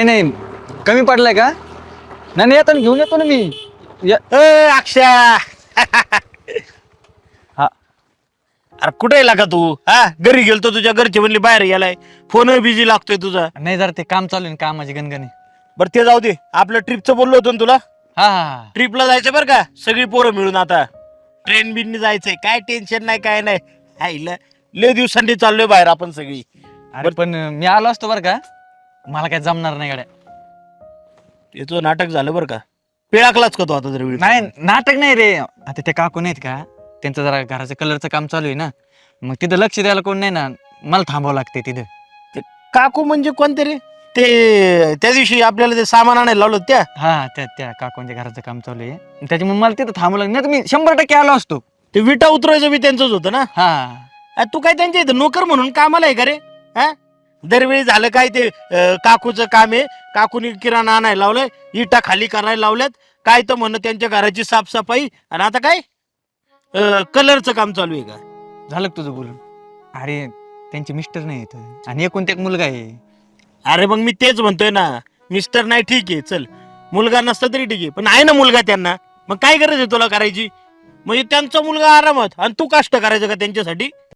नाही कमी पडलाय का? नाही नाही, येतो ना, घेऊन येतो ना मी. अक्षय हा अरे कुठे येला का तू? हा घरी गेलतो, तुझ्या घरचे म्हणले बाहेर गेलाय, फोन बिझी लागतोय तुझा. नाही, जरा ते काम चालू आहे ना, कामाची गणगणी. बरं ते जाऊ दे, आपलं ट्रिपचं बोललो होतो ना तुला. हा हा ट्रिपला जायचं बरं का, सगळी पोरं मिळून. आता ट्रेन बिननी जायचंय, काय टेन्शन नाही, काय नाही. हायला लय दिवसांनी चाललोय बाहेर आपण सगळी. अरे पण मी आलो असतो बरं का, मला काय जमणार नाही गाड्या. त्याचं नाटक झालं बरं का, पिळाकलाच का तो आता जर नाही नाटक नाही रे, आता ते काकू नाहीत का, त्यांचं जरा घराचं कलरचं काम चालू आहे ना, मग तिथं लक्ष द्यायला कोण नाही ना, मला थांबावं लागते तिथं. काकू म्हणजे कोणते रे? ते त्या दिवशी आपल्याला ते सामान आणायला लावलं त्या. हा त्या काकूंच्या घराचं काम चालू आहे, त्याच्यामुळे मला तिथं थांबावं लागलं, नाही तर मी 100% आलो असतो. ते विटा उतरायचं बी त्यांचंच होतं ना. हा तू काय त्यांच्या इथं नोकर म्हणून कामाला आहे का रे? हा दरवेळी झालं काय ते काकूचं काम आहे, काकूनी किराणा आणायला लावलाय, इटा खाली करायला लावल्यात, काय तर म्हणणं त्यांच्या घराची साफसफाई, आणि आता काय कलरचं काम चालू आहे का? झालं का तुझं बोलून? अरे त्यांचे मिस्टर नाही येत आणि एकूण एक मुलगा आहे. अरे मग मी तेच म्हणतोय ना, मिस्टर नाही ठीक आहे, चल मुलगा नसता तरी ठीक आहे, पण आहे ना मुलगा त्यांना, मग काय गरज आहे तुला करायची? म्हणजे त्यांचा मुलगा आरामात आणि तू कष्ट करायचं का त्यांच्यासाठी?